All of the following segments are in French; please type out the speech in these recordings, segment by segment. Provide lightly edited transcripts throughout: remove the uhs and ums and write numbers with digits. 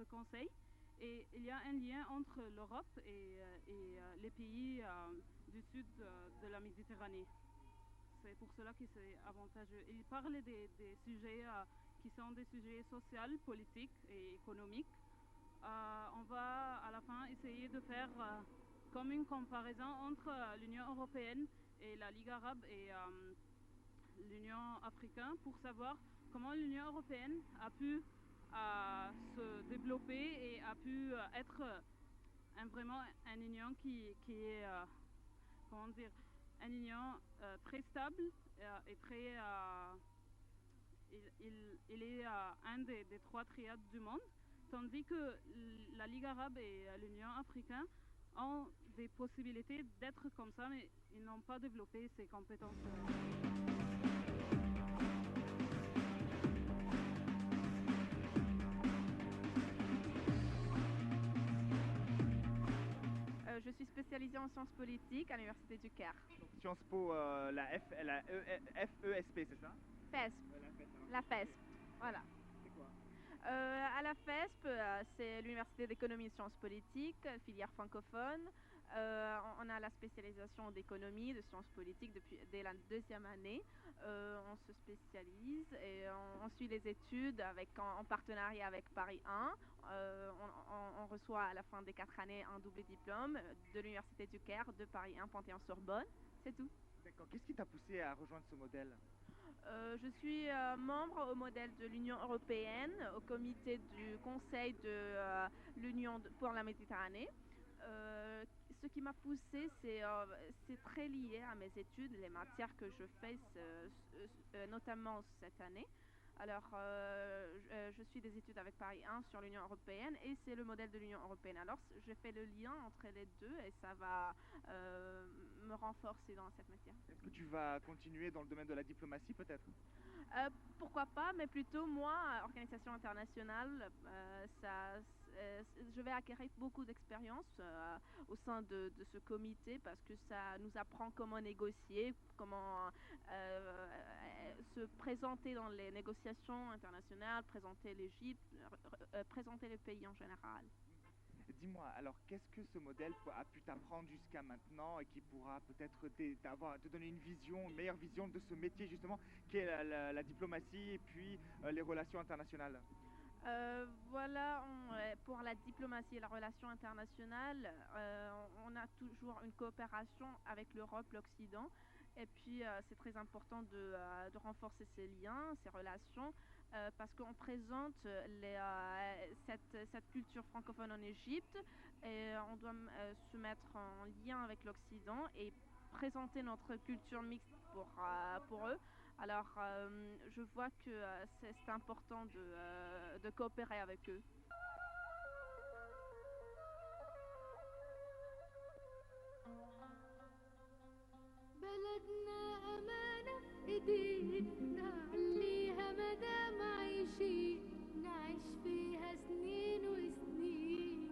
ce conseil. Et il y a un lien entre l'Europe et les pays du sud de la Méditerranée. C'est pour cela que c'est avantageux. Il parle des sujets qui sont des sujets sociaux, politiques et économiques. On va à la fin essayer de faire comme une comparaison entre l'Union européenne et la Ligue arabe et l'Union africaine pour savoir comment l'Union européenne a pu se développer et a pu être vraiment une union qui est, comment dire, une union très stable et très... il est un des trois triades du monde, tandis que la Ligue arabe et l'Union africaine ont des possibilités d'être comme ça, mais ils n'ont pas développé ces compétences. Je suis spécialisée en sciences politiques à l'Université du Caire. Donc, Sciences Po, FESP, c'est ça? FESP. La FESP, voilà. C'est quoi? À la FESP, c'est l'Université d'économie et sciences politiques, filière francophone. On a la spécialisation d'économie, de sciences politiques dès la deuxième année. On se spécialise et on suit les études en partenariat avec Paris 1. On reçoit à la fin des 4 années un double diplôme de l'Université du Caire, de Paris 1, Panthéon-Sorbonne. C'est tout. D'accord. Qu'est-ce qui t'a poussé à rejoindre ce modèle? Je suis membre au modèle de l'Union européenne, au comité du Conseil de l'Union pour la Méditerranée. Ce qui m'a poussée, c'est très lié à mes études, les matières que je fais, notamment cette année. Alors, je suis des études avec Paris 1 sur l'Union européenne et c'est le modèle de l'Union européenne. Alors, j'ai fait le lien entre les deux et ça va me renforcer dans cette matière. Est-ce que tu vas continuer dans le domaine de la diplomatie peut-être? Pourquoi pas, mais plutôt moi, organisation internationale, je vais acquérir beaucoup d'expérience au sein de ce comité parce que ça nous apprend comment négocier, comment se présenter dans les négociations internationales, présenter l'Égypte, présenter le pays en général. Dis-moi, alors qu'est-ce que ce modèle a pu t'apprendre jusqu'à maintenant et qui pourra peut-être te donner une meilleure vision de ce métier justement, qui est la diplomatie et puis les relations internationales? Voilà, pour la diplomatie et la relation internationale, on a toujours une coopération avec l'Europe, l'Occident, et puis c'est très important de renforcer ces liens, ces relations, parce qu'on présente cette culture francophone en Égypte, et on doit se mettre en lien avec l'Occident et présenter notre culture mixte pour eux. Alors, je vois que c'est important de coopérer avec eux. بلدنا أمانة في إيدينا نعليها مدام عايشين نعيش فيها سنين وسنين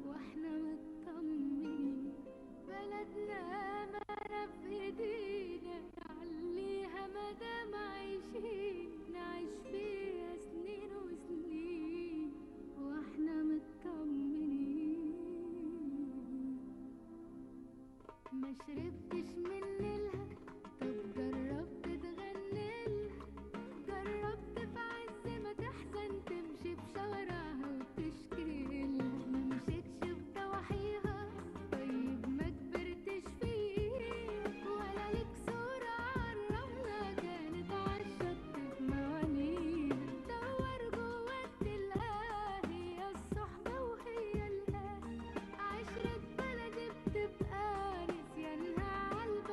واحنا مطمنين بلدنا أمانة في إيدينا نعليها مدام عايشين نعيش فيها سنين وسنين واحنا مطمنين ما شربتش من نيلها طب جربت تغنيلها جربت في عز ما تحزن تمشي بشوارعها وتشكي لها ما مشيتش بضواحيها طيب ما كبرتش فيه ولا ليك صورة عالرملة كانت عالشط بموانيها دور جواك تلقاها هي الصحبة وهي الأهل عشرة بلدي بتبقى نسيانها عالبال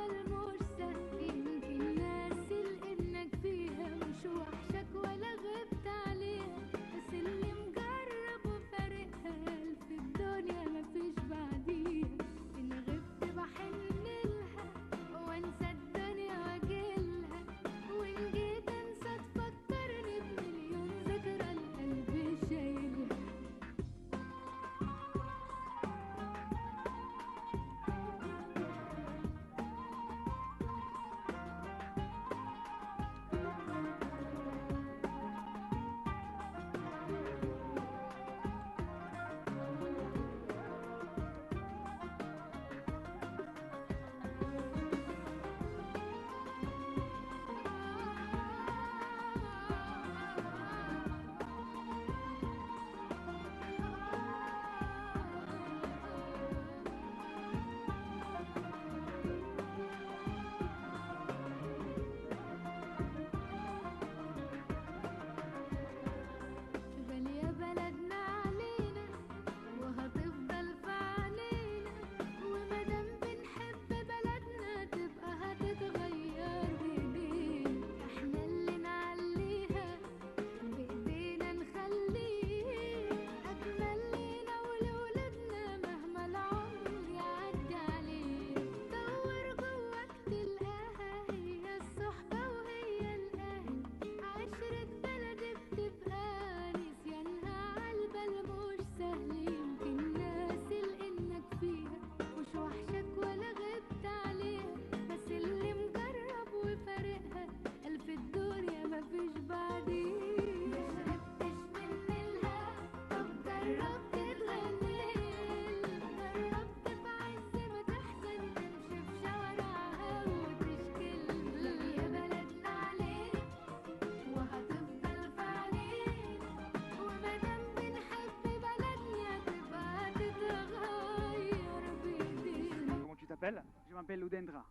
t'appelles? Je m'appelle Udendra.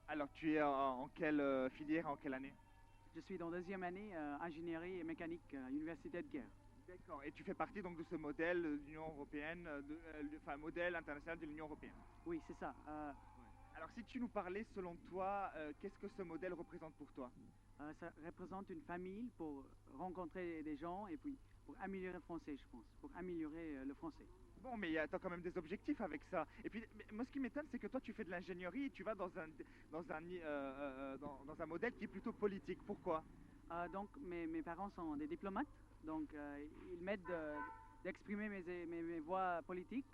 Alors tu es en quelle filière, en quelle année? Je suis dans deuxième année ingénierie et mécanique à l'Université de Guerre. D'accord. Et tu fais partie donc de ce modèle de l'Union européenne, enfin modèle international de l'Union européenne. Oui, c'est ça. Alors si tu nous parlais selon toi, qu'est-ce que ce modèle représente pour toi? Ça représente une famille pour rencontrer des gens et puis pour améliorer le français, je pense, pour améliorer le français. Bon, mais tu as quand même des objectifs avec ça. Et puis, moi, ce qui m'étonne, c'est que toi, tu fais de l'ingénierie et tu vas dans un modèle qui est plutôt politique. Pourquoi? Donc, mes parents sont des diplomates, donc ils m'aident d'exprimer mes voix politiques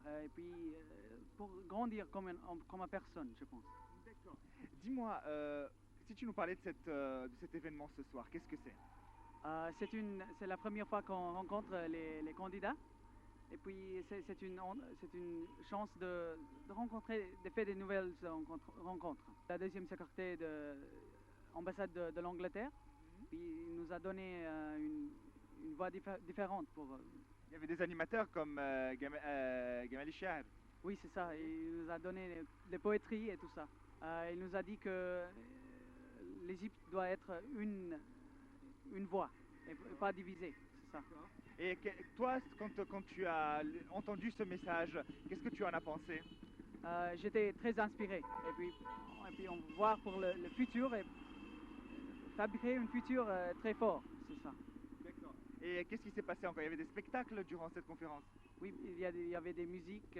et puis pour grandir comme une personne, je pense. D'accord. Dis-moi, si tu nous parlais de cet événement ce soir, qu'est-ce que c'est? C'est la première fois qu'on rencontre les candidats. Et puis c'est une chance de rencontrer, de faire des nouvelles rencontres. La deuxième secrétaire de l'ambassade de l'Angleterre, puis il nous a donné une voix différente pour. Il y avait des animateurs comme Gamal Ishar. Oui, c'est ça. Il nous a donné des poétries et tout ça. Il nous a dit que l'Égypte doit être une voix et pas divisée, c'est ça. Et toi, quand tu as entendu ce message, qu'est-ce que tu en as pensé? J'étais très inspiré. Et puis on va voir pour le futur et fabriquer un futur très fort, c'est ça. D'accord. Et qu'est-ce qui s'est passé encore? Il y avait des spectacles durant cette conférence? Oui, il y avait des musiques.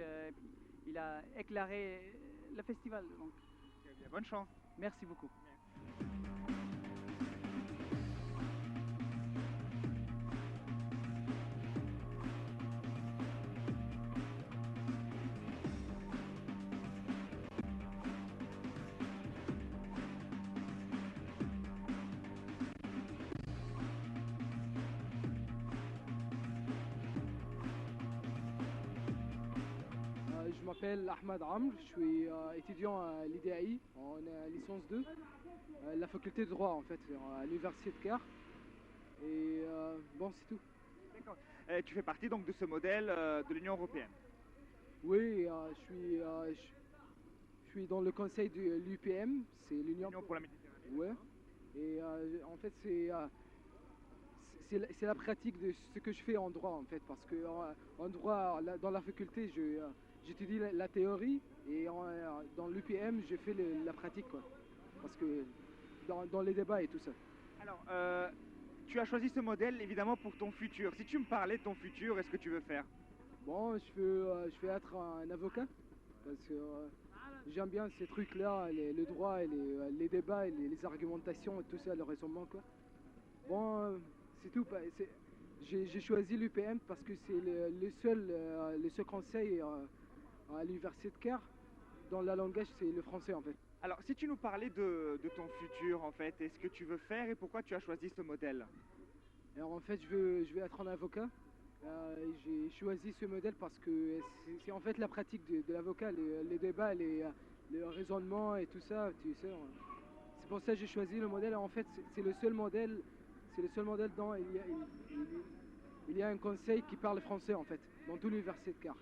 Il a éclairé le festival. Donc. Très bien, bonne chance. Merci beaucoup. Je m'appelle Ahmad Amr, je suis étudiant à l'IDAI en licence 2, la faculté de droit en fait, à l'université de Caire. Et bon, c'est tout. D'accord. Tu fais partie donc de ce modèle de l'Union européenne? Oui, je suis dans le conseil de l'UPM, c'est l'Union pour la Méditerranée. Ouais. Et en fait, c'est la pratique de ce que je fais en droit en fait, parce que en droit, dans la faculté, j'étudie la théorie et dans l'UPM, je fais la pratique quoi. Parce que dans les débats et tout ça. Alors, tu as choisi ce modèle évidemment pour ton futur. Si tu me parlais de ton futur, est-ce que tu veux faire? Bon, je veux être un avocat parce que j'aime bien ces trucs-là, le droit et les débats et les argumentations et tout ça, le raisonnement quoi. Bon, c'est tout. J'ai choisi l'UPM parce que c'est le seul conseil à l'université de Caire. Dans la langage, c'est le français en fait. Alors, si tu nous parlais de ton futur en fait, est-ce que tu veux faire et pourquoi tu as choisi ce modèle? Alors en fait, je veux être un avocat. J'ai choisi ce modèle parce que c'est en fait la pratique de l'avocat, les débats, le raisonnement et tout ça, tu sais. C'est pour ça que j'ai choisi le modèle. En fait, c'est le seul modèle dont il y a un conseil qui parle français en fait, dans toute l'université de Caire.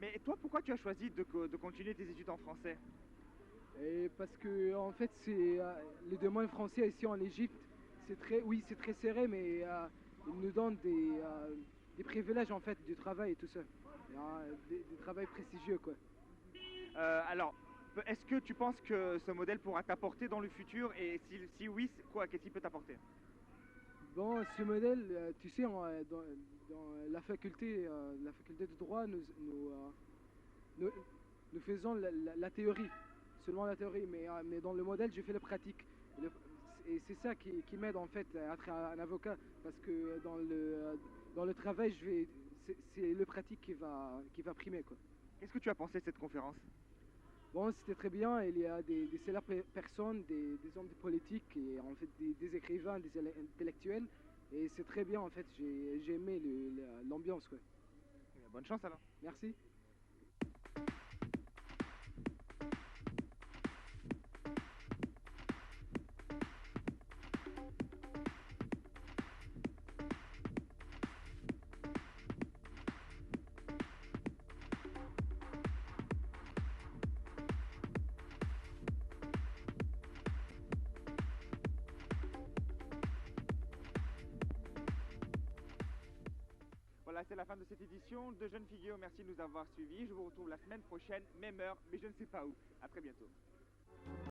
Mais toi, pourquoi tu as choisi de continuer tes études en français? Et parce que en fait, les demandes français ici en Égypte, c'est très serré, mais ils nous donnent des privilèges en fait du travail et tout ça, des travails prestigieux quoi. Alors, est-ce que tu penses que ce modèle pourra t'apporter dans le futur et si oui, qu'est-ce qu'il peut t'apporter? Bon, ce modèle, tu sais, dans la faculté de droit, nous faisons la théorie, seulement la théorie, mais dans le modèle, je fais la pratique. Et c'est ça qui m'aide en fait à être un avocat, parce que dans le travail, c'est le pratique qui va primer quoi. Qu'est-ce que tu as pensé de cette conférence? Bon, c'était très bien. Il y a des célèbres personnes, des hommes politiques, et en fait des écrivains, des intellectuels. Et c'est très bien en fait. J'ai aimé l'ambiance quoi. Bonne chance alors. Merci. c'est la fin de cette édition de Jeunes Figures. Merci de nous avoir suivis. Je vous retrouve la semaine prochaine, même heure, mais je ne sais pas où. À très bientôt.